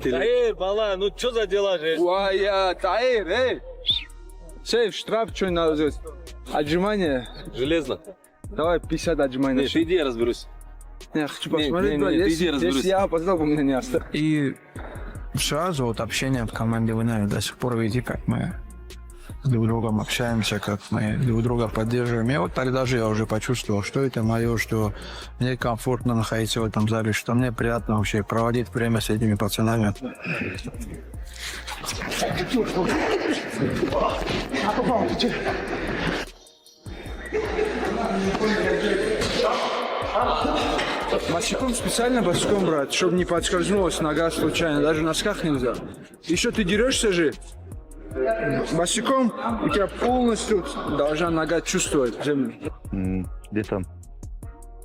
Таир, бала, ну что за дела же? Таир, эй! Шеф, штраф что надо взять? Отжимания? Железно. Давай 50 отжиманий. Нет, иди, я разберусь. Я хочу посмотреть, нет, иди, если разберусь. я опоздал, у меня не осталось. И сразу вот общение в команде, вы, наверное, до сих пор видите, как мы с друг другом общаемся, как мы друг друга поддерживаем. И вот тогда же я уже почувствовал, что это мое, что мне комфортно находиться в этом зале, что мне приятно вообще проводить время с этими пацанами. Босиком специально босиком брать, чтобы не подскользнулась нога случайно, даже в носках нельзя. Еще ты дерешься же босиком, у тебя полностью должна нога чувствовать землю. Где-то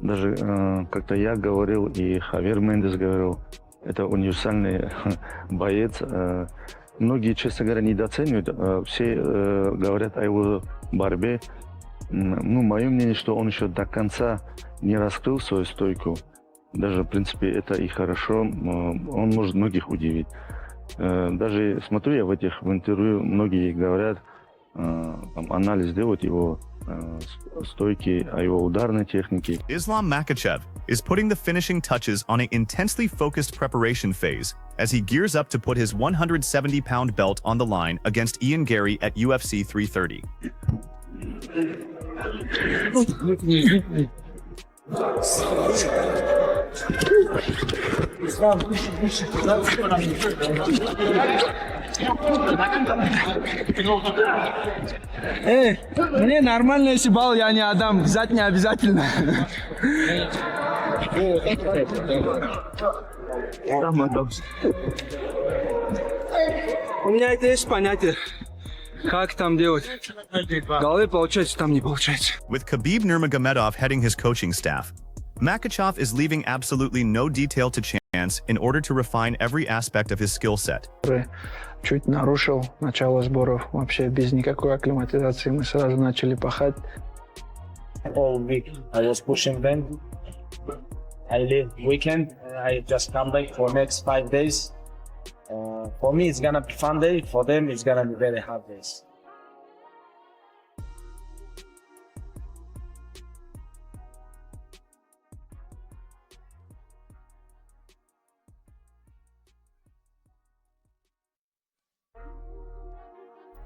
даже как-то я говорил, и Хавьер Мендес говорил, это универсальный боец. Многие, честно говоря, недооценивают. Все говорят о его борьбе. Ну, мое мнение, что он еще до конца не раскрыл свою стойку. Даже, в принципе, это и хорошо. Он может многих удивить. Даже смотрю я в интервью, многие говорят, анализ делают его стойки, о его ударной технике. Islam Makhachev is putting the finishing touches on an intensely focused preparation phase as he gears up to put his 170-pound belt on the line against Ian Garry at UFC 330. Мне нормально, если балл я не отдам, взять не обязательно. У меня это есть понятие, как там делать. В голове получается, там не получается. With Khabib Nurmagomedov heading his coaching staff, Makhachev is leaving absolutely no detail to chance in order to refine every aspect of his skill set. Чуть нарушил начало сборов, вообще без никакой акклиматизации мы сразу начали пахать. All week I was pushing them. I leave weekend. I just come back for next 5 days. For me, it's gonna be fun day. For them, it's gonna be very hard days.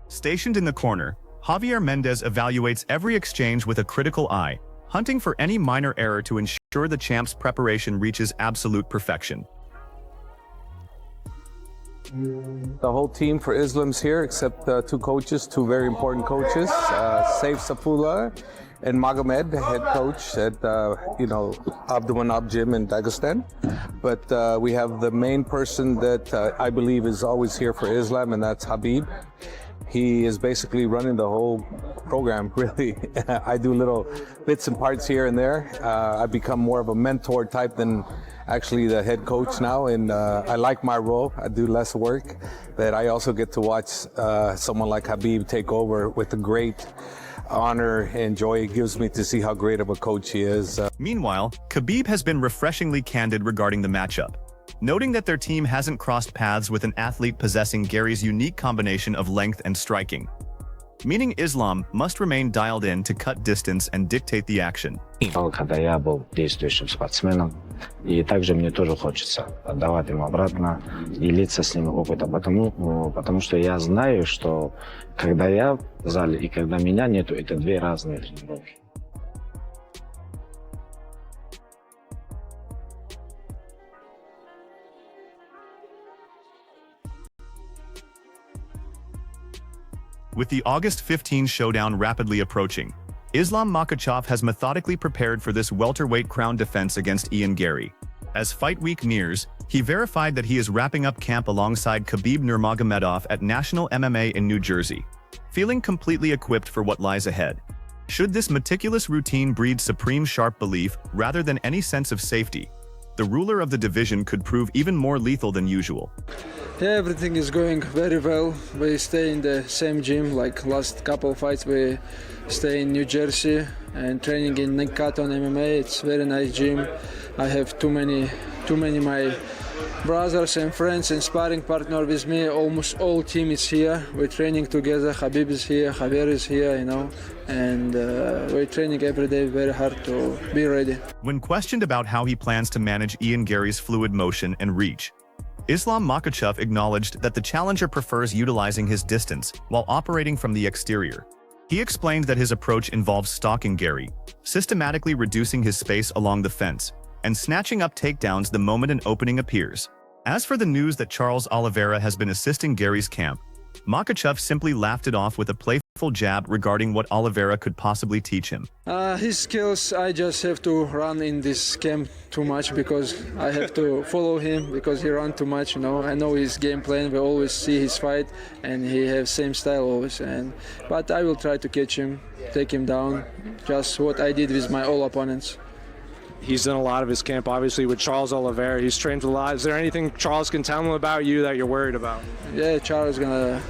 Stationed in the corner, Javier Mendez evaluates every exchange with a critical eye, hunting for any minor error to ensure the champ's preparation reaches absolute perfection. The whole team for Islam's here, except two coaches, two very important coaches, Saif Sapula and Magomed, head coach at Abdulmanap Gym in Dagestan. But we have the main person that I believe is always here for Islam, and that's Habib. He is basically running the whole program, really. I do little bits and parts here and there. I've become more of a mentor type than actually the head coach now, and I like my role. I do less work, but I also get to watch someone like Habib take over with the great honor and joy it gives me to see how great of a coach he is. Meanwhile, Khabib has been refreshingly candid regarding the matchup, noting that their team hasn't crossed paths with an athlete possessing Garry's unique combination of length and striking, meaning Islam must remain dialed in to cut distance and dictate the action. Когда я был действующим спортсменом, и также мне тоже хочется отдавать им обратно, делиться с ними опытом, потому что я знаю, что когда я в зале и когда меня нету, это две разные тренировки. With the August 15 showdown rapidly approaching, Islam Makhachev has methodically prepared for this welterweight crown defense against Ian Garry. As fight week nears, he verified that he is wrapping up camp alongside Khabib Nurmagomedov at National MMA in New Jersey, feeling completely equipped for what lies ahead. Should this meticulous routine breed supreme sharp belief rather than any sense of safety, the ruler of the division could prove even more lethal than usual. Yeah, everything is going very well. We stay in the same gym, like last couple of fights we stay in New Jersey and training in Nikaton MMA. It's very nice gym. I have too many my brothers and friends and sparring partner with me. Almost all team is here. We're training together. Habib is here, Javier is here, you know, and we're training every day very hard to be ready. When questioned about how he plans to manage Ian Garry's fluid motion and reach, Islam Makhachev acknowledged that the challenger prefers utilizing his distance while operating from the exterior. He explained that his approach involves stalking Garry, systematically reducing his space along the fence, and snatching up takedowns the moment an opening appears. As for the news that Charles Oliveira has been assisting Garry's camp, Makhachev simply laughed it off with a playful jab regarding what Oliveira could possibly teach him. His skills, I just have to run in this camp too much because I have to follow him because he runs too much, you know. I know his game plan, we always see his fight and he has same style always. But I will try to catch him, take him down, just what I did with my all opponents. He's done a lot of his camp, obviously, with Charles Oliveira. He's trained a lot. Is there anything Charles can tell him about you that you're worried about? Yeah, Charles is gonna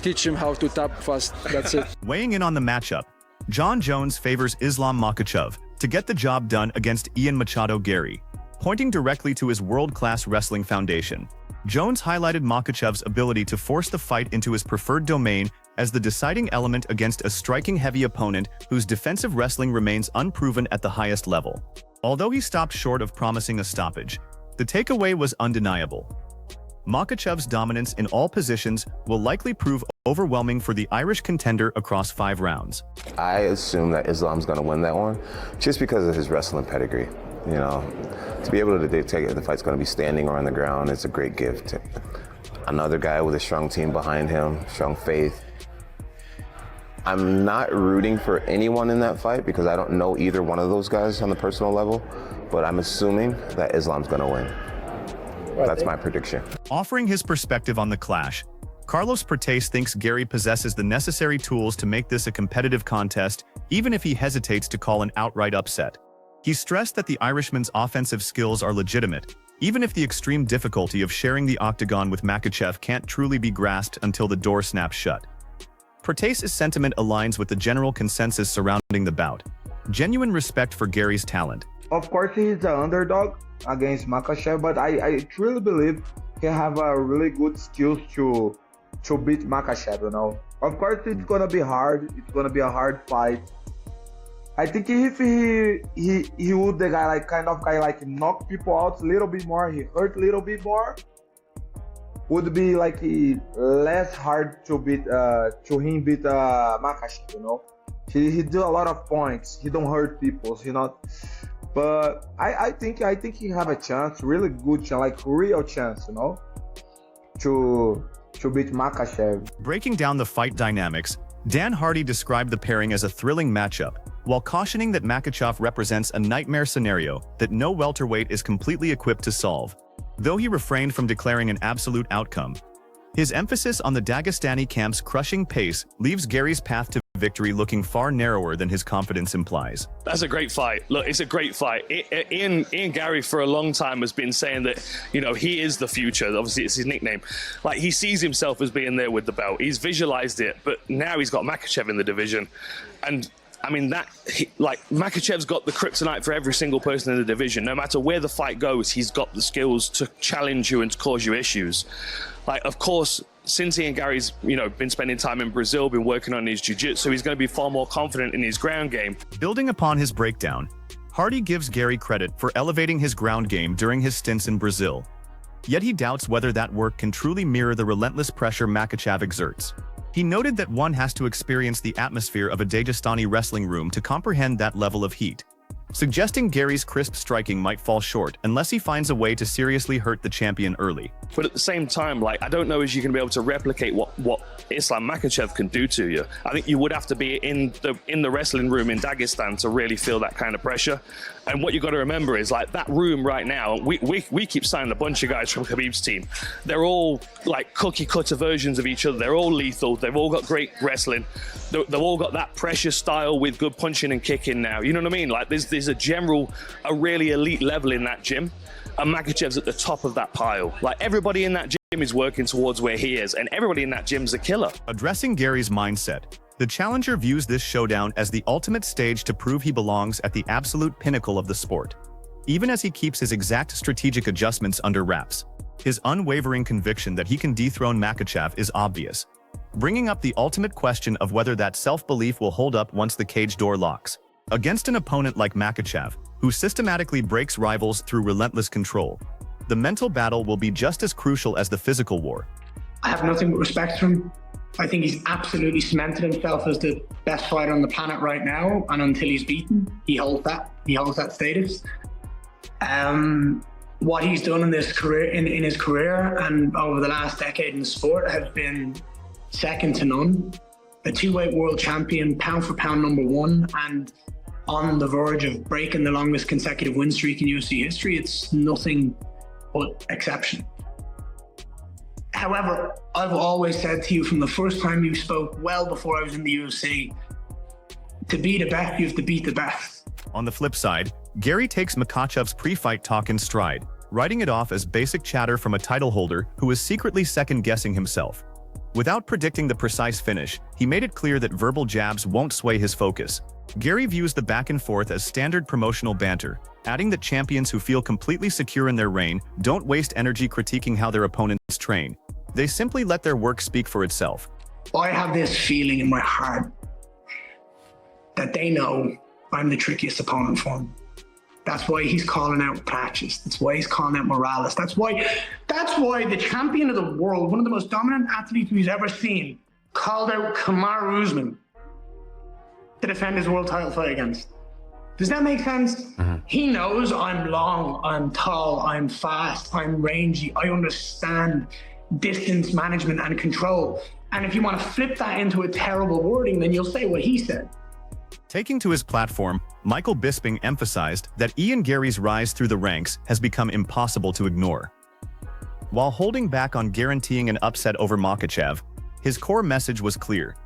teach him how to tap fast. That's it. Weighing in on the matchup, John Jones favors Islam Makhachev to get the job done against Ian Machado Garry, pointing directly to his world-class wrestling foundation. Jones highlighted Makhachev's ability to force the fight into his preferred domain as the deciding element against a striking-heavy opponent whose defensive wrestling remains unproven at the highest level. Although he stopped short of promising a stoppage, the takeaway was undeniable. Makhachev's dominance in all positions will likely prove overwhelming for the Irish contender across 5 rounds. I assume that Islam's going to win that one just because of his wrestling pedigree. You know, to be able to dictate if the fight's going to be standing or on the ground, it's a great gift. Another guy with a strong team behind him, strong faith. I'm not rooting for anyone in that fight because I don't know either one of those guys on the personal level, but I'm assuming that Islam's going to win. That's my prediction. Offering his perspective on the clash, Carlos Pertes thinks Garry possesses the necessary tools to make this a competitive contest, even if he hesitates to call an outright upset. He stressed that the Irishman's offensive skills are legitimate, even if the extreme difficulty of sharing the octagon with Makhachev can't truly be grasped until the door snaps shut. Pertes' sentiment aligns with the general consensus surrounding the bout. Genuine respect for Garry's talent. Of course, he's the underdog against Makhachev, but I truly believe he have a really good skills to beat Makhachev, you know. Of course, it's gonna be hard. It's gonna be a hard fight. I think if he would the guy like knock people out a little bit more, he hurt a little bit more, would be like less hard to beat Makhachev, you know. He do a lot of points. He don't hurt people, you know. But I think he have a chance, really good chance, like real chance, you know, to beat Makhachev. Breaking down the fight dynamics, Dan Hardy described the pairing as a thrilling matchup, while cautioning that Makhachev represents a nightmare scenario that no welterweight is completely equipped to solve. Though he refrained from declaring an absolute outcome, his emphasis on the Dagestani camp's crushing pace leaves Garry's path to victory looking far narrower than his confidence implies. That's a great fight. Look, it's a great fight. Ian Garry for a long time has been saying that, you know, he is the future. Obviously, it's his nickname. Like, he sees himself as being there with the belt. He's visualized it, but now he's got Makhachev in the division. And I mean, Makhachev's got the kryptonite for every single person in the division. No matter where the fight goes, he's got the skills to challenge you and to cause you issues. Like, of course, since Ian Garry's, you know, been spending time in Brazil, been working on his jiu-jitsu, he's going to be far more confident in his ground game. Building upon his breakdown, Hardy gives Garry credit for elevating his ground game during his stints in Brazil. Yet he doubts whether that work can truly mirror the relentless pressure Makhachev exerts. He noted that one has to experience the atmosphere of a Dagestani wrestling room to comprehend that level of heat, suggesting Garry's crisp striking might fall short unless he finds a way to seriously hurt the champion early. But at the same time, like, I don't know if you can be able to replicate what Islam Makhachev can do to you. I think you would have to be in the wrestling room in Dagestan to really feel that kind of pressure. And what you got to remember is, like, that room right now, we keep signing a bunch of guys from Khabib's team. They're all like cookie cutter versions of each other. They're all lethal. They've all got great wrestling. They've all got that pressure style with good punching and kicking now. You know what I mean? Like, there's is a really elite level in that gym, and Makhachev's at the top of that pile. Like, everybody in that gym is working towards where he is, and everybody in that gym's a killer. Addressing Garry's mindset, the challenger views this showdown as the ultimate stage to prove he belongs at the absolute pinnacle of the sport. Even as he keeps his exact strategic adjustments under wraps, his unwavering conviction that he can dethrone Makhachev is obvious, bringing up the ultimate question of whether that self-belief will hold up once the cage door locks. Against an opponent like Makhachev, who systematically breaks rivals through relentless control, the mental battle will be just as crucial as the physical war. I have nothing but respect for him. I think he's absolutely cemented himself as the best fighter on the planet right now, and until he's beaten, he holds that status. What he's done in this career, in his career and over the last decade in the sport, has been second to none. A two-weight world champion, pound for pound #1, and on the verge of breaking the longest consecutive win streak in UFC history. It's nothing but exceptional. However, I've always said to you from the first time you spoke, well before I was in the UFC, to be the best, you have to beat the best. On the flip side, Garry takes Makhachev's pre-fight talk in stride, writing it off as basic chatter from a title holder who is secretly second-guessing himself. Without predicting the precise finish, he made it clear that verbal jabs won't sway his focus. Garry views the back and forth as standard promotional banter, adding that champions who feel completely secure in their reign don't waste energy critiquing how their opponents train. They simply let their work speak for itself. I have this feeling in my heart that they know I'm the trickiest opponent for him. That's why he's calling out Patches. That's why he's calling out Morales. That's why the champion of the world, one of the most dominant athletes we've ever seen, called out Kamaru Usman to defend his world title fight against. Does that make sense? He knows I'm long, I'm tall, I'm fast, I'm rangy. I understand distance management and control. And if you want to flip that into a terrible wording, then you'll say what he said. Taking to his platform, Michael Bisping emphasized that Ian Garry's rise through the ranks has become impossible to ignore. While holding back on guaranteeing an upset over Makhachev, his core message was clear.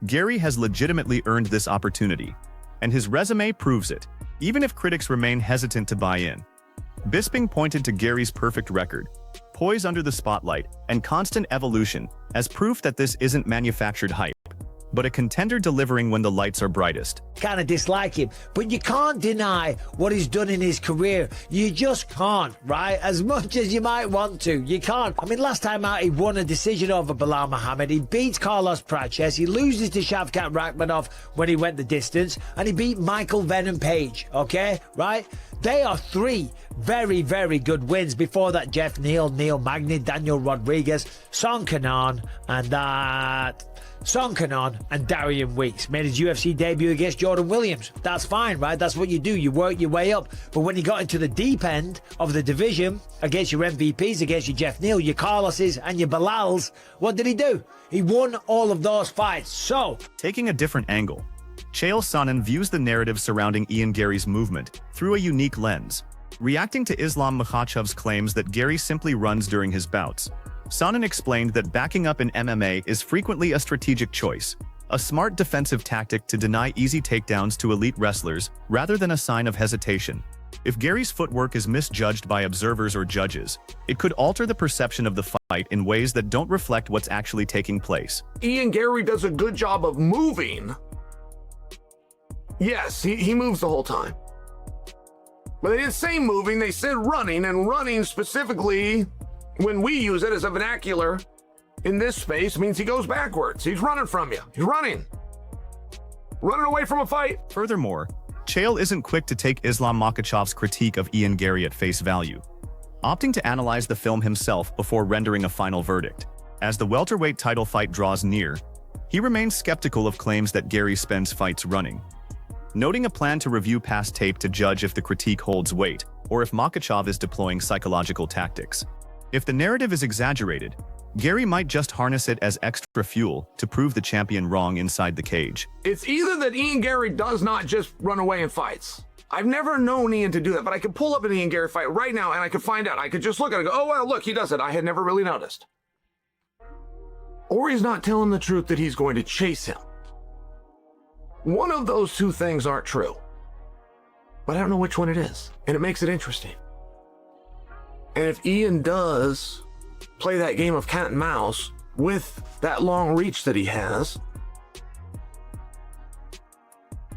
Garry has legitimately earned this opportunity, and his resume proves it, even if critics remain hesitant to buy in. Bisping pointed to Garry's perfect record, poise under the spotlight, and constant evolution as proof that this isn't manufactured hype, but a contender delivering when the lights are brightest. Kind of dislike him, but you can't deny what he's done in his career. You just can't, right? As much as you might want to, you can't. I mean, last time out, he won a decision over Belal Muhammad. He beats Carlos Praches. He loses to Shavkat Rakhmonov when he went the distance, and he beat Michael Venom Page, okay? Right? They are three very, very good wins. Before that, Jeff Neal, Neil Magny, Daniel Rodriguez, Song Kanan, and Darian Weeks made his UFC debut against Jordan Williams. That's fine, right? That's what you do. You work your way up. But when he got into the deep end of the division, against your MVPs, against your Jeff Neal, your Carloses, and your Belals, what did he do? He won all of those fights. So, taking a different angle, Chael Sonnen views the narrative surrounding Ian Garry's movement through a unique lens. Reacting to Islam Makhachev's claims that Garry simply runs during his bouts, Sonnen explained that backing up in MMA is frequently a strategic choice, a smart defensive tactic to deny easy takedowns to elite wrestlers rather than a sign of hesitation. If Garry's footwork is misjudged by observers or judges, it could alter the perception of the fight in ways that don't reflect what's actually taking place. Ian Garry does a good job of moving. Yes, he moves the whole time. But they didn't say moving, they said running, and running specifically, when we use it as a vernacular in this space, means he goes backwards. He's running from you. He's running. Running away from a fight. Furthermore, Chael isn't quick to take Islam Makhachev's critique of Ian Garry at face value, opting to analyze the film himself before rendering a final verdict. As the welterweight title fight draws near, he remains skeptical of claims that Garry spends fights running, noting a plan to review past tape to judge if the critique holds weight or if Makhachev is deploying psychological tactics. If the narrative is exaggerated, Garry might just harness it as extra fuel to prove the champion wrong inside the cage. It's either that Ian Garry does not just run away in fights. I've never known Ian to do that, but I could pull up an Ian Garry fight right now and I could find out. I could just look at it and go, oh, well, look, he does it. I had never really noticed. Or he's not telling the truth that he's going to chase him. One of those two things aren't true. but I don't know which one it is. And it makes it interesting. And if Ian does play that game of cat and mouse with that long reach that he has,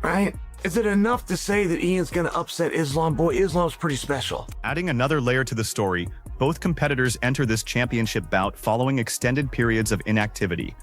right? Is it enough to say that Ian's going to upset Islam? Boy, Islam's pretty special. Adding another layer to the story, both competitors enter this championship bout following extended periods of inactivity,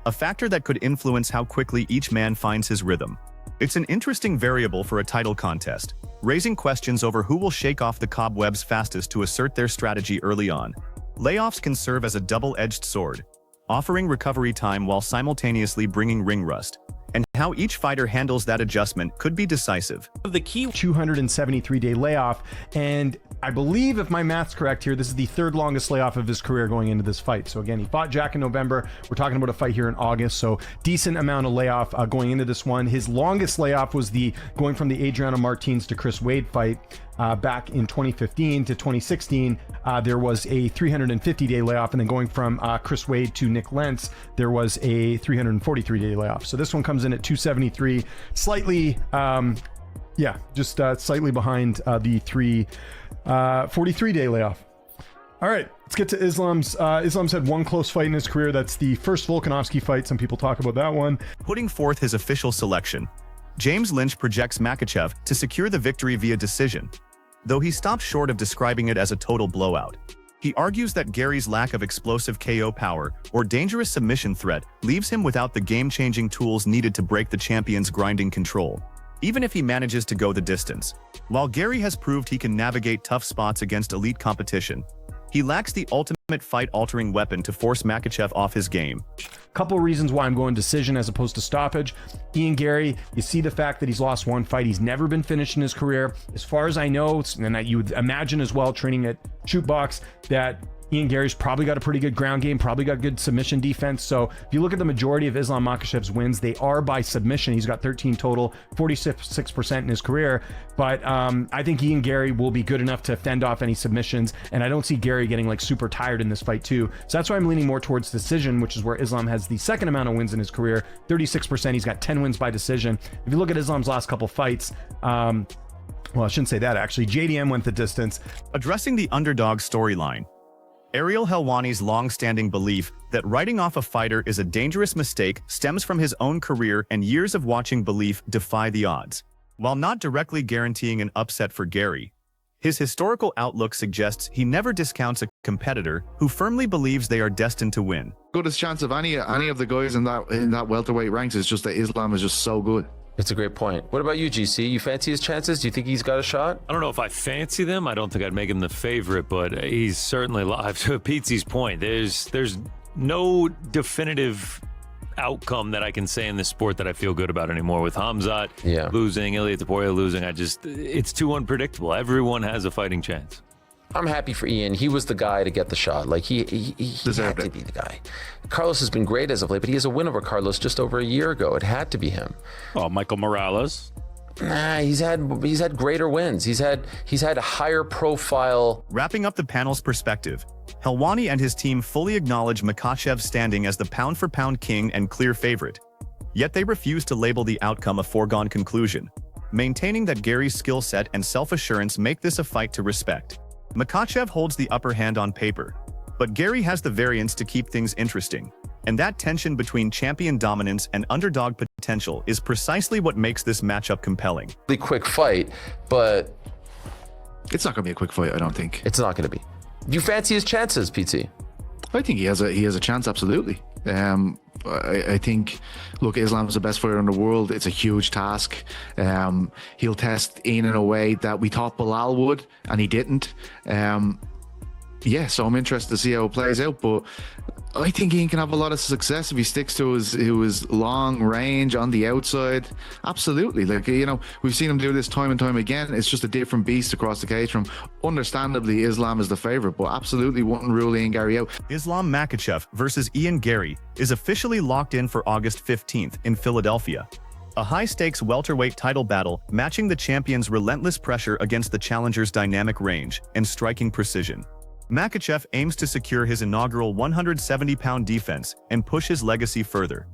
a factor that could influence how quickly each man finds his rhythm. It's an interesting variable for a title contest, raising questions over who will shake off the cobwebs fastest to assert their strategy early on. Layoffs can serve as a double-edged sword, offering recovery time while simultaneously bringing ring rust, and how each fighter handles that adjustment could be decisive. The key 273-day layoff, and I believe, if my math's correct here, this is the third longest layoff of his career going into this fight. So again, he fought Jack in November. We're talking about a fight here in August, so decent amount of layoff going into this one. His longest layoff was the going from the Adriano Martins to Chris Wade fight. Back in 2015 to 2016, there was a 350-day layoff, and then going from Chris Wade to Nick Lentz, there was a 343-day layoff. So this one comes in at 273, slightly, slightly behind the 43-day layoff. All right, let's get to Islam's. Islam's had one close fight in his career. That's the first Volkanovski fight. Some people talk about that one. Putting forth his official selection, James Lynch projects Makhachev to secure the victory via decision, though he stops short of describing it as a total blowout. He argues that Garry's lack of explosive KO power or dangerous submission threat leaves him without the game-changing tools needed to break the champion's grinding control, even if he manages to go the distance. While Garry has proved he can navigate tough spots against elite competition, he lacks the ultimate fight-altering weapon to force Makhachev off his game. Couple reasons why I'm going decision as opposed to stoppage. Ian Garry, you see the fact that he's lost one fight. He's never been finished in his career. As far as I know, and you would imagine as well, training at Shootbox, that Ian Garry's probably got a pretty good ground game, probably got good submission defense. So if you look at the majority of Islam Makhachev's wins, they are by submission. He's got 13 total, 46% in his career. But I think Ian Garry will be good enough to fend off any submissions. And I don't see Garry getting like super tired in this fight too. So that's why I'm leaning more towards decision, which is where Islam has the second amount of wins in his career, 36%. He's got 10 wins by decision. If you look at Islam's last couple fights, well, I shouldn't say that actually. JDM went the distance. Addressing the underdog storyline, Ariel Helwani's long-standing belief that writing off a fighter is a dangerous mistake stems from his own career and years of watching belief defy the odds. While not directly guaranteeing an upset for Garry, his historical outlook suggests he never discounts a competitor who firmly believes they are destined to win. Goodest chance of any of the guys in that welterweight ranks is just that Islam is just so good. It's a great point. What about you, GC? You fancy his chances? Do you think he's got a shot? I don't know if I fancy them. I don't think I'd make him the favorite, but he's certainly live. To Pete's point, there's no definitive outcome that I can say in this sport that I feel good about anymore. With Hamzat losing, Ilia Topuria losing, it's too unpredictable. Everyone has a fighting chance. I'm happy for Ian. He was the guy to get the shot. Like he had to be the guy. Carlos has been great as of late, but he has a win over Carlos just over a year ago. It had to be him. Oh, Michael Morales. Nah, he's had greater wins. He's had a higher profile. Wrapping up the panel's perspective, Helwani and his team fully acknowledge Makhachev's standing as the pound-for-pound king and clear favorite. Yet they refuse to label the outcome a foregone conclusion, maintaining that Garry's skill set and self-assurance make this a fight to respect. Makhachev holds the upper hand on paper, but Garry has the variance to keep things interesting, and that tension between champion dominance and underdog potential is precisely what makes this matchup compelling. The quick fight, but it's not going to be a quick fight, I don't think. It's not going to be. Do you fancy his chances, PT? I think he has a chance, absolutely. I think, look, Islam's the best fighter in the world. It's a huge task. He'll test Ian in a way that we thought Bilal would, and he didn't. So I'm interested to see how it plays out, but I think Ian can have a lot of success if he sticks to his long range on the outside. Absolutely. We've seen him do this time and time again. It's just a different beast across the cage from. Understandably, Islam is the favorite, but absolutely wouldn't rule Ian Garry out. Islam Makhachev versus Ian Garry is officially locked in for August 15th in Philadelphia. A high-stakes welterweight title battle matching the champion's relentless pressure against the challenger's dynamic range and striking precision. Makhachev aims to secure his inaugural 170-pound defense and push his legacy further.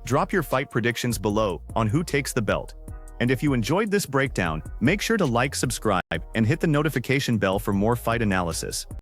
Drop your fight predictions below on who takes the belt. And if you enjoyed this breakdown, make sure to like, subscribe, and hit the notification bell for more fight analysis.